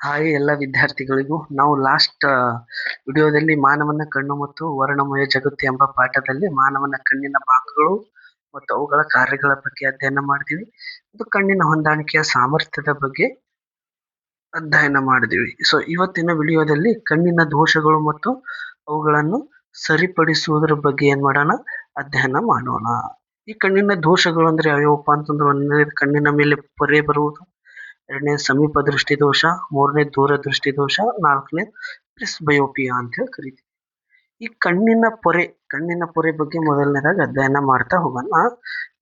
Hi ಎಲ್ಲ ವಿದ್ಯಾರ್ಥಿಗಳಿಗೂ ನಾವು ಲಾಸ್ಟ್ ವಿಡಿಯೋದಲ್ಲಿ ಮಾನವನ ಕಣ್ಣು ಮತ್ತು ವರ್ಣಮಯ ಜಗತ್ತು ಎಂಬ ಪಾಠದಲ್ಲಿ ಮಾನವನ ಕಣ್ಣಿನ ಭಾಗಗಳು ಮತ್ತು ಅವುಗಳ ಕಾರ್ಯಗಳ ಬಗ್ಗೆ ಅಧ್ಯಯನ ಮಾಡಿದ್ವಿ. ಮತ್ತು ಕಣ್ಣಿನ ಹೊಂದಾಣಿಕೆಯ ಸಾಮರ್ಥ್ಯದ ಬಗ್ಗೆ ಅಧ್ಯಯನ ಮಾಡಿದ್ವಿ. ಸೊ ಇವತ್ತಿನ ವಿಡಿಯೋದಲ್ಲಿ ಕಣ್ಣಿನ ದೋಷಗಳು ಮತ್ತು ಅವುಗಳನ್ನು ಸರಿಪಡಿಸುವುದರ ಬಗ್ಗೆ ಏನ್ ಮಾಡೋಣ, ಅಧ್ಯಯನ ಮಾಡೋಣ. ಈ ಕಣ್ಣಿನ ದೋಷಗಳು ಅಂದ್ರೆ ಯಾವ್ಯಾವಪ್ಪ ಅಂತಂದ್ರೆ, ಒಂದನೇ ಕಣ್ಣಿನ ಮೇಲೆ ಪೊರೆ ಬರುವುದು, ಎರಡನೇ ಸಮೀಪ ದೃಷ್ಟಿ ದೋಷ, ಮೂರನೇ ದೂರ ದೃಷ್ಟಿ ದೋಷ, ನಾಲ್ಕನೇ ಪ್ರಿಸ್ಬಯೋಪಿಯಾ ಅಂತ ಹೇಳಿ ಕರಿತೀವಿ. ಈ ಕಣ್ಣಿನ ಪೊರೆ ಬಗ್ಗೆ ಮೊದಲನೇದಾಗಿ ಅಧ್ಯಯನ ಮಾಡ್ತಾ ಹೋಗೋಣ.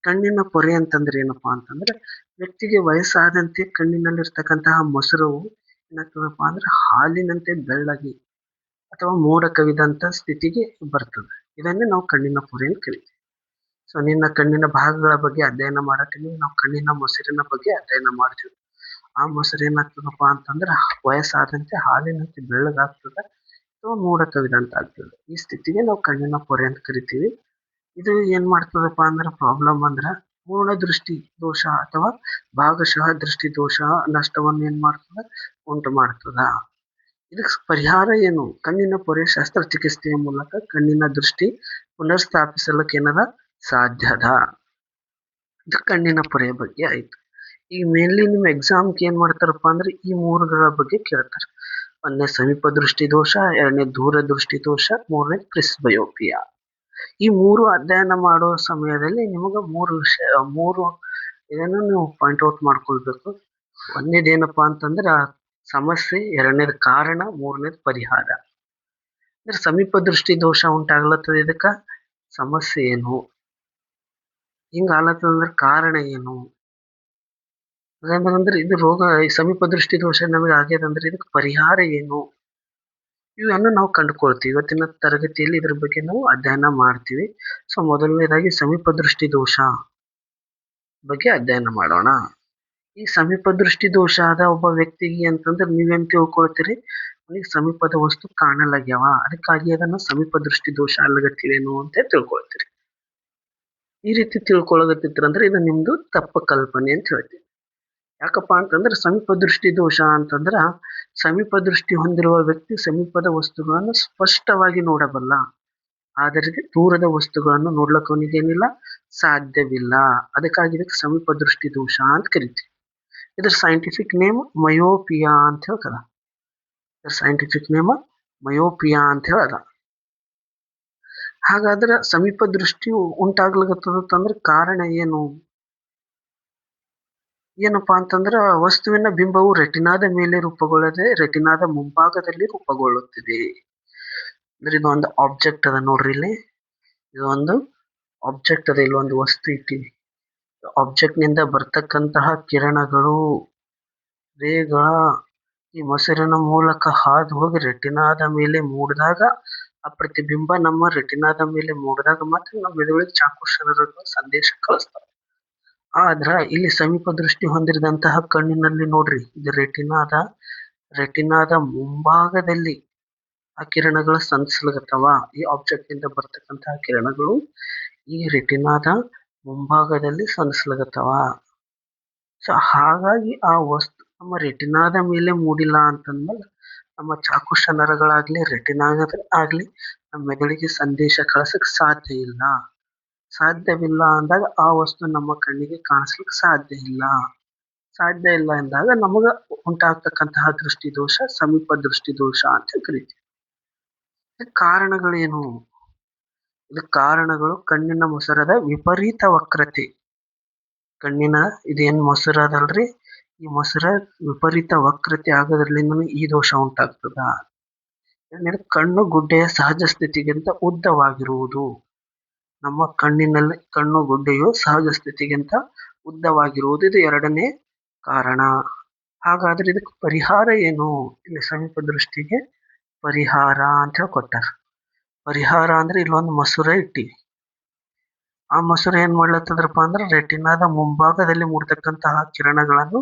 ಕಣ್ಣಿನ ಪೊರೆ ಅಂತಂದ್ರೆ ಏನಪ್ಪಾ ಅಂತಂದ್ರೆ, ವ್ಯಕ್ತಿಗೆ ವಯಸ್ಸಾದಂತೆ ಕಣ್ಣಿನಲ್ಲಿರ್ತಕ್ಕಂತಹ ಮೊಸರವು ಏನಾಗ್ತದಪ್ಪ ಅಂದ್ರೆ ಹಾಲಿನಂತೆ ಬೆಳ್ಳಗೆ ಅಥವಾ ಮೋಡ ಕವಿದಂತ ಸ್ಥಿತಿಗೆ ಬರ್ತದೆ. ಇದನ್ನೇ ನಾವು ಕಣ್ಣಿನ ಪೊರೆ ಅಂತ ಕರಿತೀವಿ. ಸೊ ನಿನ್ನ ಕಣ್ಣಿನ ಭಾಗಗಳ ಬಗ್ಗೆ ಅಧ್ಯಯನ ಮಾಡತ್ತೀನಿ. ನಾವು ಕಣ್ಣಿನ ಮೊಸರಿನ ಬಗ್ಗೆ ಅಧ್ಯಯನ ಮಾಡ್ತೀವಿ. ಆ ಮೊಸರು ಏನಾಗ್ತದಪ್ಪ ಅಂತಂದ್ರೆ ವಯಸ್ಸಾದಂತೆ ಹಾಲಿನಂತೆ ಬೆಳ್ಳಗಾಗ್ತದೆ ಅಥವಾ ಮೋಡ ಕವಿದಂತ ಆಗ್ತದೆ. ಈ ಸ್ಥಿತಿಗೆ ನಾವು ಕಣ್ಣಿನ ಪೊರೆ ಅಂತ ಕರಿತೀವಿ. ಇದು ಏನ್ ಮಾಡ್ತದಪ್ಪ ಅಂದ್ರೆ ಪ್ರಾಬ್ಲಮ್ ಅಂದ್ರ ಪೂರ್ಣ ದೃಷ್ಟಿ ದೋಷ ಅಥವಾ ಭಾಗಶಃ ದೃಷ್ಟಿ ದೋಷ ನಷ್ಟವನ್ನು ಏನ್ ಮಾಡ್ತದ, ಉಂಟು ಮಾಡ್ತದ. ಇದಕ್ಕೆ ಪರಿಹಾರ ಏನು? ಕಣ್ಣಿನ ಪೊರೆ ಶಸ್ತ್ರಚಿಕಿತ್ಸೆಯ ಮೂಲಕ ಕಣ್ಣಿನ ದೃಷ್ಟಿ ಪುನರ್ಸ್ಥಾಪಿಸಲಿಕ್ಕೆ ಏನದ ಸಾಧ್ಯದ. ಇದು ಕಣ್ಣಿನ ಪೊರೆಯ ಬಗ್ಗೆ ಆಯ್ತು. ಈಗ ಮೇನ್ಲಿ ನಿಮ್ಮ ಎಕ್ಸಾಮ್ಗೆ ಏನ್ ಮಾಡ್ತಾರಪ್ಪ ಅಂದ್ರೆ ಈ ಮೂರುಗಳ ಬಗ್ಗೆ ಕೇಳ್ತಾರೆ. ಒಂದನೇ ಸಮೀಪ ದೃಷ್ಟಿ ದೋಷ, ಎರಡನೇ ದೂರ ದೃಷ್ಟಿ ದೋಷ, ಮೂರನೇ ಪ್ರಿಸ್ಬಯೋಪಿಯಾ. ಈ ಮೂರು ಅಧ್ಯಯನ ಮಾಡೋ ಸಮಯದಲ್ಲಿ ನಿಮಗೆ ಮೂರು ಇದನ್ನು ನೀವು ಪಾಯಿಂಟ್ ಔಟ್ ಮಾಡ್ಕೊಳ್ಬೇಕು. ಒಂದನೇದೇನಪ್ಪಾ ಅಂತಂದ್ರೆ ಸಮಸ್ಯೆ, ಎರಡನೇದು ಕಾರಣ, ಮೂರನೇದು ಪರಿಹಾರ. ಅಂದ್ರೆ ಸಮೀಪ ದೃಷ್ಟಿ ದೋಷ ಉಂಟಾಗ್ಲತ್ತದ, ಇದಕ್ಕ ಸಮಸ್ಯೆ ಏನು, ಹಿಂಗ ಆಗ್ಲತ್ತದಂದ್ರೆ ಕಾರಣ ಏನು, ಅಂದ್ರೆ ಇದು ರೋಗ ಸಮೀಪ ದೃಷ್ಟಿ ದೋಷ ನಮಗೆ ಆಗ್ಯದಂದ್ರೆ ಇದಕ್ಕೆ ಪರಿಹಾರ ಏನು, ಇವನ್ನು ನಾವು ಕಂಡುಕೊಳ್ತೀವಿ. ಇವತ್ತಿನ ತರಗತಿಯಲ್ಲಿ ಇದ್ರ ಬಗ್ಗೆ ನಾವು ಅಧ್ಯಯನ ಮಾಡ್ತೀವಿ. ಸೊ ಮೊದಲನೇದಾಗಿ ಸಮೀಪ ದೃಷ್ಟಿ ದೋಷ ಬಗ್ಗೆ ಅಧ್ಯಯನ ಮಾಡೋಣ. ಈ ಸಮೀಪ ದೃಷ್ಟಿ ದೋಷ ಆದ ಒಬ್ಬ ವ್ಯಕ್ತಿಗೆ ಅಂತಂದ್ರೆ ನೀವೇನ್ ತಿಳ್ಕೊಳ್ತೀರಿ, ಅವನಿಗೆ ಸಮೀಪದ ವಸ್ತು ಕಾಣಲಾಗ್ಯಾವ, ಅದಕ್ಕಾಗಿ ಅದನ್ನ ಸಮೀಪ ದೃಷ್ಟಿ ದೋಷ ಅಲ್ಲಗತ್ತಿವೇನು ಅಂತ ತಿಳ್ಕೊಳ್ತೀರಿ. ಈ ರೀತಿ ತಿಳ್ಕೊಳಗತ್ತಿದ್ರಂದ್ರೆ ಇದು ನಿಮ್ದು ತಪ್ಪ ಕಲ್ಪನೆ ಅಂತ ಹೇಳ್ತೀವಿ. ಯಾಕಪ್ಪ ಅಂತಂದ್ರೆ ಸಮೀಪ ದೃಷ್ಟಿ ದೋಷ ಅಂತಂದ್ರ ಸಮೀಪ ದೃಷ್ಟಿ ಹೊಂದಿರುವ ವ್ಯಕ್ತಿ ಸಮೀಪದ ವಸ್ತುಗಳನ್ನು ಸ್ಪಷ್ಟವಾಗಿ ನೋಡಬಲ್ಲ, ಆದರೆ ದೂರದ ವಸ್ತುಗಳನ್ನು ನೋಡ್ಲಕ್ಕ ಅವನಿಗೇನಿಲ್ಲ, ಸಾಧ್ಯವಿಲ್ಲ. ಅದಕ್ಕಾಗಿ ಇದಕ್ಕೆ ಸಮೀಪ ದೃಷ್ಟಿ ದೋಷ ಅಂತ ಕರಿತೀವಿ. ಇದ್ರ ಸೈಂಟಿಫಿಕ್ ನೇಮ್ ಮಯೋಪಿಯಾ ಅಂತ ಹೇಳ್ತದ. ಸೈಂಟಿಫಿಕ್ ನೇಮ್ ಮಯೋಪಿಯಾ ಅಂತ ಹೇಳದ. ಹಾಗಾದ್ರೆ ಸಮೀಪ ದೃಷ್ಟಿ ಉಂಟಾಗ್ಲಿಕತ್ತದಂದ್ರೆ ಕಾರಣ ಏನು? ಏನಪ್ಪಾ ಅಂತಂದ್ರ ವಸ್ತುವಿನ ಬಿಂಬವು ರೆಟಿನಾದ ಮೇಲೆ ರೂಪುಗೊಳ್ಳದೆ ರೆಟಿನಾದ ಮುಂಭಾಗದಲ್ಲಿ ರೂಪುಗೊಳ್ಳುತ್ತಿದೆ. ಅಂದ್ರೆ ಇದೊಂದು ಆಬ್ಜೆಕ್ಟ್ ಅದ ನೋಡ್ರಿ, ಇಲ್ಲಿ ಇದೊಂದು ಆಬ್ಜೆಕ್ಟ್ ಅದ, ಇಲ್ಲೊಂದು ವಸ್ತು ಇಟ್ಟಿವಿ. ಆಬ್ಜೆಕ್ಟ್ ನಿಂದ ಬರ್ತಕ್ಕಂತಹ ಕಿರಣಗಳು, ರೇಗಳ ಈ ಮೊಸರಿನ ಮೂಲಕ ಹಾದು ಹೋಗಿ ರೆಟಿನಾದ ಮೇಲೆ ಮೂಡಿದಾಗ ಆ ಪ್ರತಿಬಿಂಬ ನಮ್ಮ ರೆಟಿನಾದ ಮೇಲೆ ಮೂಡಿದಾಗ ಮಾತ್ರ ನಮ್ಮ ಮೆದುಳಿಗೆ ಚಾಕೋಶನರಗಳು ಸಂದೇಶ ಕಳಿಸ್ತಾರೆ. ಆದ್ರ ಇಲ್ಲಿ ಸಮೀಪ ದೃಷ್ಟಿ ಹೊಂದಿರದಂತಹ ಕಣ್ಣಿನಲ್ಲಿ ನೋಡ್ರಿ, ಇದು ರೆಟಿನಾದ ಮುಂಭಾಗದಲ್ಲಿ ಆ ಕಿರಣಗಳು ಸಂಚಲಿಸ್ತಾವ. ಈ ಆಬ್ಜೆಕ್ಟ್ ನಿಂದ ಬರ್ತಕ್ಕಂತಹ ಕಿರಣಗಳು ಈ ರೆಟಿನಾದ ಮುಂಭಾಗದಲ್ಲಿ ಸಂಚಲಿಸ್ತಾವ. ಸೊ ಹಾಗಾಗಿ ಆ ವಸ್ತು ನಮ್ಮ ರೆಟಿನಾದ ಮೇಲೆ ಮೂಡಿಲ್ಲ ಅಂತಂದ್ಮೇಲೆ ನಮ್ಮ ಚಾಕುಷ ನರಗಳಾಗ್ಲಿ ಆಗ್ಲಿ ನಮ್ಮ ಮೆದುಳಿಗೆ ಸಂದೇಶ ಕಳ್ಸಕ್ ಸಾಧ್ಯವಿಲ್ಲ ಅಂದಾಗ ಆ ವಸ್ತು ನಮ್ಮ ಕಣ್ಣಿಗೆ ಕಾಣಿಸ್ಲಿಕ್ಕೆ ಸಾಧ್ಯ ಇಲ್ಲ ಎಂದಾಗ ನಮಗ ಉಂಟಾಗ್ತಕ್ಕಂತಹ ದೃಷ್ಟಿ ದೋಷ ಸಮೀಪ ದೃಷ್ಟಿ ದೋಷ ಅಂತ ಕರಿತೀವಿ. ಕಾರಣಗಳೇನು? ಇದಕ್ಕೆ ಕಾರಣಗಳು ಕಣ್ಣಿನ ಮೊಸರದ ವಿಪರೀತ ವಕ್ರತೆ. ಇದೇನ್ ಮೊಸರು ಅದಲ್ರಿ, ಈ ಮೊಸರ ವಿಪರೀತ ವಕ್ರತೆ ಆಗೋದ್ರಲ್ಲಿಂದ ಈ ದೋಷ ಉಂಟಾಗ್ತದ. ಕಣ್ಣು ಗುಡ್ಡೆಯ ಸಹಜ ಸ್ಥಿತಿಗಿಂತ ಉದ್ದವಾಗಿರುವುದು. ನಮ್ಮ ಕಣ್ಣಿನಲ್ಲಿ ಕಣ್ಣು ಗುಡ್ಡೆಯು ಸಹಜ ಸ್ಥಿತಿಗಿಂತ ಉದ್ದವಾಗಿರುವುದು, ಇದು ಎರಡನೇ ಕಾರಣ. ಹಾಗಾದ್ರೆ ಇದಕ್ಕೆ ಪರಿಹಾರ ಏನು? ಇಲ್ಲಿ ಸಮೀಪ ದೃಷ್ಟಿಗೆ ಪರಿಹಾರ ಅಂತ ಹೇಳಿ ಕೊಟ್ಟಾರ. ಪರಿಹಾರ ಅಂದ್ರೆ ಇಲ್ಲೊಂದು ಮೊಸರ ಇಟ್ಟಿವಿ. ಆ ಮೊಸರು ಏನ್ ಮಾಡ್ಲತ್ತದ್ರಪ್ಪ ಅಂದ್ರೆ ರೆಟಿನಾದ ಮುಂಭಾಗದಲ್ಲಿ ಮೂಡ್ತಕ್ಕಂತಹ ಕಿರಣಗಳನ್ನು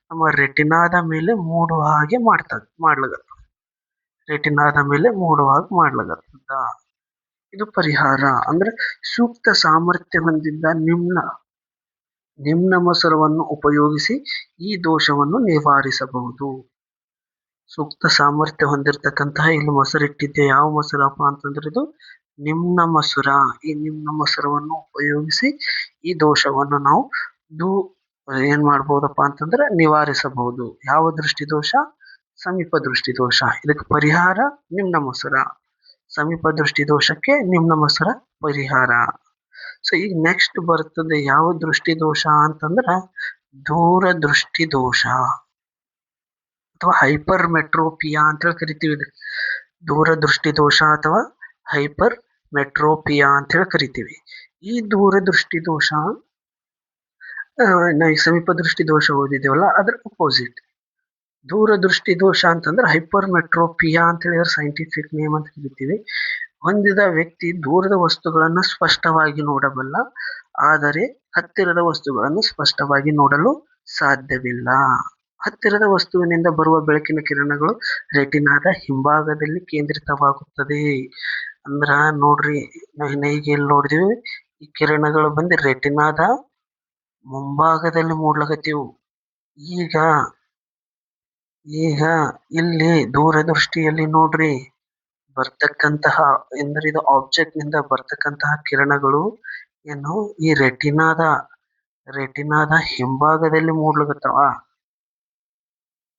ನಮ್ಮ ರೆಟಿನಾದ ಮೇಲೆ ಮೂಡುವ ಹಾಗೆ ಮಾಡ್ಲಾಗತ್ತದ. ಇದು ಪರಿಹಾರ. ಅಂದ್ರೆ ಸೂಕ್ತ ಸಾಮರ್ಥ್ಯ ಹೊಂದಿದ್ದ ನಿಮ್ನ ಮೊಸರವನ್ನು ಉಪಯೋಗಿಸಿ ಈ ದೋಷವನ್ನು ನಿವಾರಿಸಬಹುದು. ಸೂಕ್ತ ಸಾಮರ್ಥ್ಯ ಹೊಂದಿರತಕ್ಕಂತಹ ಇಲ್ಲಿ ಮೊಸರಿಟ್ಟಿದ್ದೆ. ಯಾವ ಮೊಸರಪ್ಪ ಅಂತಂದ್ರೆ ಇದು ನಿಮ್ನ ಮೊಸರ. ಈ ನಿಮ್ನ ಮೊಸರವನ್ನು ಉಪಯೋಗಿಸಿ ಈ ದೋಷವನ್ನು ನಾವು ದೂ ಏನ್ ಮಾಡ್ಬೋದಪ್ಪ ಅಂತಂದ್ರೆ ನಿವಾರಿಸಬಹುದು. ಯಾವ ದೃಷ್ಟಿ ದೋಷ? ಸಮೀಪ ದೃಷ್ಟಿ ದೋಷ. ಇದಕ್ಕೆ ಪರಿಹಾರ ನಿಮ್ನ ಮೊಸರ. ಸಮೀಪ ದೃಷ್ಟಿ ದೋಷಕ್ಕೆ ನಿಮ್ನ ಮೊಸರ ಪರಿಹಾರ. ಸೊ ಈಗ ನೆಕ್ಸ್ಟ್ ಬರ್ತದೆ ಯಾವ ದೃಷ್ಟಿ ದೋಷ ಅಂತಂದ್ರ ದೂರದೃಷ್ಟಿ ದೋಷ ಅಥವಾ ಹೈಪರ್ ಮೆಟ್ರೋಪಿಯಾ ಅಂತ ಹೇಳಿ ಕರಿತೀವಿ. ಇದಕ್ಕೆ ದೂರದೃಷ್ಟಿ ದೋಷ ಅಥವಾ ಹೈಪರ್ ಮೆಟ್ರೋಪಿಯಾ ಅಂತ ಹೇಳಿ ಕರಿತೀವಿ. ಈ ದೂರದೃಷ್ಟಿ ದೋಷ ನಾವು ಈ ಸಮೀಪ ದೃಷ್ಟಿ ದೋಷ ಓದಿದ್ದೇವಲ್ಲ ಅದ್ರ ಅಪೋಸಿಟ್. ದೂರದೃಷ್ಟಿ ದೋಷ ಅಂತಂದ್ರೆ ಹೈಪರ್ ಮೆಟ್ರೋಪಿಯಾ ಅಂತ ಹೇಳಿದ್ರೆ ಸೈಂಟಿಫಿಕ್ ನೇಮ್ ಅಂತ ಕರಿತೀವಿ. ಹೊಂದಿದ ವ್ಯಕ್ತಿ ದೂರದ ವಸ್ತುಗಳನ್ನು ಸ್ಪಷ್ಟವಾಗಿ ನೋಡಬಲ್ಲ, ಆದರೆ ಹತ್ತಿರದ ವಸ್ತುಗಳನ್ನು ಸ್ಪಷ್ಟವಾಗಿ ನೋಡಲು ಸಾಧ್ಯವಿಲ್ಲ. ಹತ್ತಿರದ ವಸ್ತುವಿನಿಂದ ಬರುವ ಬೆಳಕಿನ ಕಿರಣಗಳು ರೆಟಿನಾದ ಹಿಂಭಾಗದಲ್ಲಿ ಕೇಂದ್ರಿತವಾಗುತ್ತದೆ. ಅಂದ್ರ ನೋಡ್ರಿ, ಈಗ ಇಲ್ಲಿ ನೋಡಿದ್ವಿ ಈ ಕಿರಣಗಳು ಬಂದು ರೆಟಿನಾದ ಮುಂಭಾಗದಲ್ಲಿ ಮೂಡ್ಲಕತ್ತೀವು. ಈಗ ಇಲ್ಲಿ ದೂರದೃಷ್ಟಿಯಲ್ಲಿ ನೋಡ್ರಿ ಬರ್ತಕ್ಕಂತಹ ಅಂದ್ರೆ ಇದು ಆಬ್ಜೆಕ್ಟ್ ನಿಂದ ಬರ್ತಕ್ಕಂತಹ ಕಿರಣಗಳು ಏನು ಈ ರೆಟಿನಾದ ಹಿಂಭಾಗದಲ್ಲಿ ಮೂಡ್ಲಕತ್ತಾವ.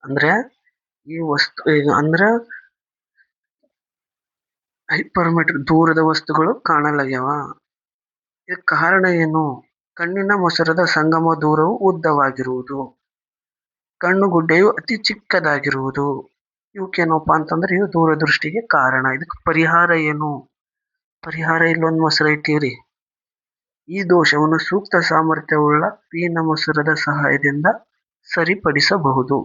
ಅಂದ್ರೆ ಈ ವಸ್ತು ಅಂದ್ರ ಹೈಪರ್ಮೆಟ್ರಿಕ್ ದೂರದ ವಸ್ತುಗಳು ಕಾಣಲಾಗ್ಯಾವ. ಇದಕ್ಕೆ ಕಾರಣ ಏನು? ಕಣ್ಣಿನ ಮೊಸರದ ಸಂಗಮ ದೂರವು ಉದ್ದವಾಗಿರುವುದು, ಕಣ್ಣುಗುಡ್ಡೆಯು ಅತಿ ಚಿಕ್ಕದಾಗಿರುವುದು. ಇವಕ್ಕೇನಪ್ಪಾ ಅಂತಂದ್ರೆ ಇವು ದೂರದೃಷ್ಟಿಗೆ ಕಾರಣ. ಇದಕ್ಕೆ ಪರಿಹಾರ ಏನು? ಪರಿಹಾರ ಇಲ್ಲೊಂದು ಮೊಸರ ಇಟ್ಟಿವ್ರಿ. ಈ ದೋಷವನ್ನು ಸೂಕ್ತ ಸಾಮರ್ಥ್ಯವುಳ್ಳ ಪೀನ ಮೊಸರದ ಸಹಾಯದಿಂದ ಸರಿಪಡಿಸಬಹುದು.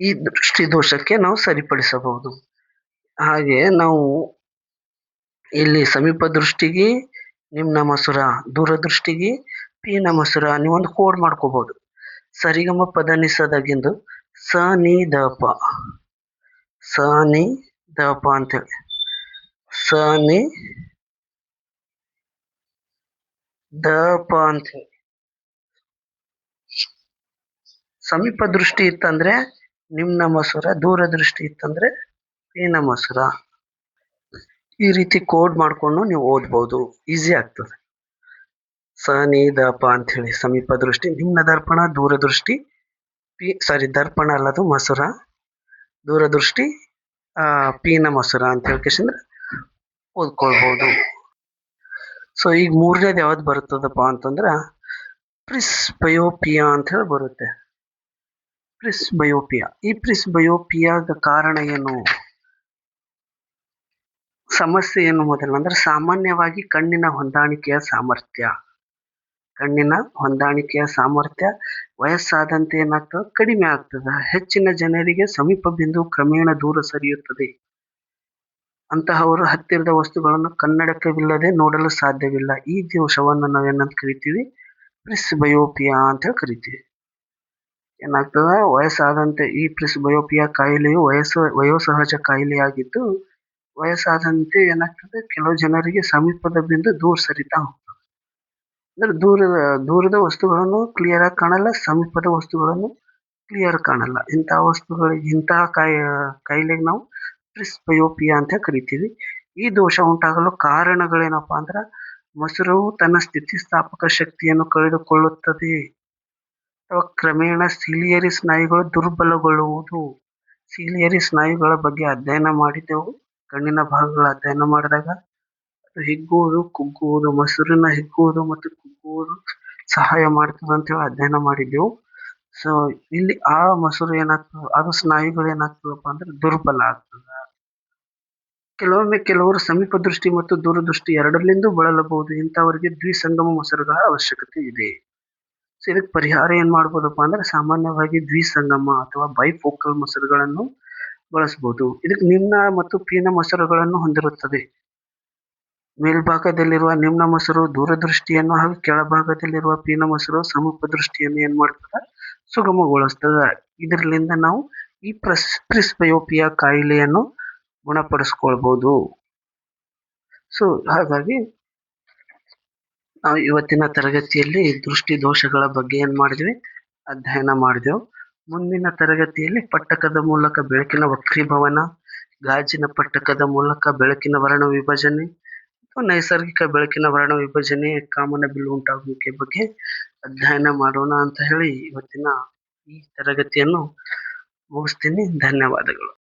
ಈ ದೃಷ್ಟಿ ದೋಷಕ್ಕೆ ನಾವು ಸರಿಪಡಿಸಬಹುದು. ಹಾಗೆ ನಾವು ಇಲ್ಲಿ ಸಮೀಪ ದೃಷ್ಟಿಗೆ ನಿಮ್ನ ಮೊಸರ, ದೂರದೃಷ್ಟಿಗೆ ಪೀನ ಮೊಸರ ನೀವೊಂದು ಕೋಡ್ ಮಾಡ್ಕೋಬಹುದು. ಸರಿಗಮ ಪದನಿಸದಗಿಂದು ಸ ನಿ ದ ಪ, ಸ ನಿ ದ ಪ ಅಂತೇಳಿ ಸ ನಿ ದ ಪ ಅಂತೇಳಿ. ಸಮೀಪ ದೃಷ್ಟಿ ಇತ್ತಂದ್ರೆ ನಿಮ್ನ ಮೊಸರ, ದೂರದೃಷ್ಟಿ ಇತ್ತಂದ್ರೆ ಪೀನ ಮೊಸರ. ಈ ರೀತಿ ಕೋಡ್ ಮಾಡ್ಕೊಂಡು ನೀವು ಓದ್ಬೋದು, ಈಸಿ ಆಗ್ತದೆ. ಸ ನಿ ದ ಪ ಅಂತ ಹೇಳಿ ಸಮೀಪ ದೃಷ್ಟಿ, ನಿಮ್ನ ದರ್ಪಣ, ದೂರದೃಷ್ಟಿ ದರ್ಪಣ ಅಲ್ಲದು ಮೊಸರ, ದೂರದೃಷ್ಟಿ ಪೀನ ಮೊಸರ ಅಂತ ಹೇಳ್ಕೇಶಂದ್ರೆ ಓದ್ಕೊಳ್ಬಹುದು. ಸೊ ಈಗ ಮೂರನೇದು ಯಾವ್ದು ಬರುತ್ತದಪ್ಪ ಅಂತಂದ್ರ ಪ್ರಿಸ್ಬಯೋಪಿಯಾ ಅಂತ ಹೇಳಿ ಬರುತ್ತೆ. ಪ್ರಿಸ್ಬಯೋಪಿಯಾ. ಈ ಪ್ರಿಸ್ಬಯೋಪಿಯಾದ ಕಾರಣ ಏನು? ಸಮಸ್ಯೆ ಏನು? ಮೊದಲ ಅಂದ್ರೆ ಸಾಮಾನ್ಯವಾಗಿ ಕಣ್ಣಿನ ಹೊಂದಾಣಿಕೆಯ ಸಾಮರ್ಥ್ಯ ವಯಸ್ಸಾದಂತೆ ಏನಾಗ್ತದೆ? ಕಡಿಮೆ ಆಗ್ತದೆ. ಹೆಚ್ಚಿನ ಜನರಿಗೆ ಸಮೀಪ ಬಿಂದು ಕ್ರಮೇಣ ದೂರ ಸರಿಯುತ್ತದೆ. ಅಂತಹವರು ಹತ್ತಿರದ ವಸ್ತುಗಳನ್ನು ಕನ್ನಡಕವಿಲ್ಲದೆ ನೋಡಲು ಸಾಧ್ಯವಿಲ್ಲ. ಈ ದೋಷವನ್ನು ನಾವೇನಂತ ಕರಿತೀವಿ? ಪ್ರಿಸ್ಬಯೋಪಿಯಾ ಅಂತ ಹೇಳಿ ಕರಿತೀವಿ. ಏನಾಗ್ತದ? ವಯಸ್ಸಾದಂತೆ ಈ ಪ್ರಿಸ್ಬಯೋಪಿಯಾ ಕಾಯಿಲೆಯು ವಯೋಸಹಜ ಕಾಯಿಲೆಯಾಗಿದ್ದು ವಯಸ್ಸಾದಂತೆ ಏನಾಗ್ತದೆ? ಕೆಲವು ಜನರಿಗೆ ಸಮೀಪದ ಬಿಂದು ದೂರ ಸರಿತಾ ಹೋಗ್ತದೆ. ಅಂದ್ರೆ ದೂರದ ವಸ್ತುಗಳನ್ನು ಕ್ಲಿಯರ್ ಆಗಿ ಕಾಣಲ್ಲ, ಸಮೀಪದ ವಸ್ತುಗಳನ್ನು ಕ್ಲಿಯರ್ ಕಾಣಲ್ಲ. ಇಂತಹ ಕಾಯಿಲೆಗೆ ನಾವು ಪ್ರಿಸ್ಬಯೋಪಿಯಾ ಅಂತ ಕರಿತೀವಿ. ಈ ದೋಷ ಉಂಟಾಗಲು ಕಾರಣಗಳೇನಪ್ಪಾ ಅಂದ್ರ ಮೊಸರು ತನ್ನ ಸ್ಥಿತಿಸ್ಥಾಪಕ ಶಕ್ತಿಯನ್ನು ಕಳೆದುಕೊಳ್ಳುತ್ತದೆ ಅಥವಾ ಕ್ರಮೇಣ ಸಿಲಿಯರಿ ಸ್ನಾಯುಗಳು ದುರ್ಬಲಗೊಳ್ಳುವುದು. ಸಿಲಿಯರಿ ಸ್ನಾಯುಗಳ ಬಗ್ಗೆ ಅಧ್ಯಯನ ಮಾಡಿದೆವು. ಕಣ್ಣಿನ ಭಾಗಗಳ ಅಧ್ಯಯನ ಮಾಡಿದಾಗ ಅದು ಹಿಗ್ಗುವುದು, ಕುಗ್ಗುವುದು, ಮೊಸರಿನ ಹಿಗ್ಗುವುದು ಮತ್ತು ಕುಗ್ಗುವುದು ಸಹಾಯ ಮಾಡ್ತದೆ ಅಂತ ಹೇಳಿ ಅಧ್ಯಯನ ಮಾಡಿದ್ದೆವು. ಸೊ ಇಲ್ಲಿ ಆ ಮೊಸರು ಏನಾಗ್ತದೆ? ಅದು ಸ್ನಾಯುಗಳು ಏನಾಗ್ತದಪ್ಪ ಅಂದ್ರೆ ದುರ್ಬಲ ಆಗ್ತದ. ಕೆಲವೊಮ್ಮೆ ಕೆಲವರು ಸಮೀಪ ದೃಷ್ಟಿ ಮತ್ತು ದೂರದೃಷ್ಟಿ ಎರಡರಲ್ಲಿಂದ ಬಳಲಬಹುದು. ಇಂಥವರಿಗೆ ದ್ವಿಸಂಗಮ ಮೊಸರುಗಳ ಅವಶ್ಯಕತೆ ಇದೆ. ಸೊ ಇದಕ್ಕೆ ಪರಿಹಾರ ಏನ್ ಮಾಡ್ಬೋದಪ್ಪ ಅಂದ್ರೆ ಸಾಮಾನ್ಯವಾಗಿ ದ್ವಿಸಂಗಮ ಅಥವಾ ಬೈಫೋಕಲ್ ಮೊಸರುಗಳನ್ನು ಬಳಸಬಹುದು. ಇದಕ್ಕೆ ನಿಮ್ನ ಮತ್ತು ಪೀನ ಮೊಸರುಗಳನ್ನು ಹೊಂದಿರುತ್ತದೆ. ಮೇಲ್ಭಾಗದಲ್ಲಿರುವ ನಿಮ್ನ ಮೊಸರು ದೂರದೃಷ್ಟಿಯನ್ನು ಹಾಗೂ ಕೆಳಭಾಗದಲ್ಲಿರುವ ಪೀನ ಮೊಸರು ಸಮೀಪ ದೃಷ್ಟಿಯನ್ನು ಏನ್ ಮಾಡ್ತದ? ಸುಗಮಗೊಳಿಸ್ತದ. ಇದರಿಂದ ನಾವು ಈ ಪ್ರಿಸ್ಬಯೋಪಿಯಾ ಕಾಯಿಲೆಯನ್ನು ಗುಣಪಡಿಸ್ಕೊಳ್ಬಹುದು. ಸೊ ಹಾಗಾಗಿ ನಾವು ಇವತ್ತಿನ ತರಗತಿಯಲ್ಲಿ ದೃಷ್ಟಿ ದೋಷಗಳ ಬಗ್ಗೆ ಏನ್ ಮಾಡಿದ್ವಿ? ಅಧ್ಯಯನ ಮಾಡಿದೆವು. ಮುಂದಿನ ತರಗತಿಯಲ್ಲಿ ಪಟ್ಟಕದ ಮೂಲಕ ಬೆಳಕಿನ ವಕ್ರೀಭವನ, ಗಾಜಿನ ಪಟ್ಟಕದ ಮೂಲಕ ಬೆಳಕಿನ ವರ್ಣ ವಿಭಜನೆ ಅಥವಾ ನೈಸರ್ಗಿಕ ಬೆಳಕಿನ ವರ್ಣ ವಿಭಜನೆ, ಕಾಮನಬಿಲ್ಲು ಉಂಟಾಗುವಿಕೆ ಬಗ್ಗೆ ಅಧ್ಯಯನ ಮಾಡೋಣ ಅಂತ ಹೇಳಿ ಇವತ್ತಿನ ಈ ತರಗತಿಯನ್ನು ಮುಗಿಸ್ತೀನಿ. ಧನ್ಯವಾದಗಳು.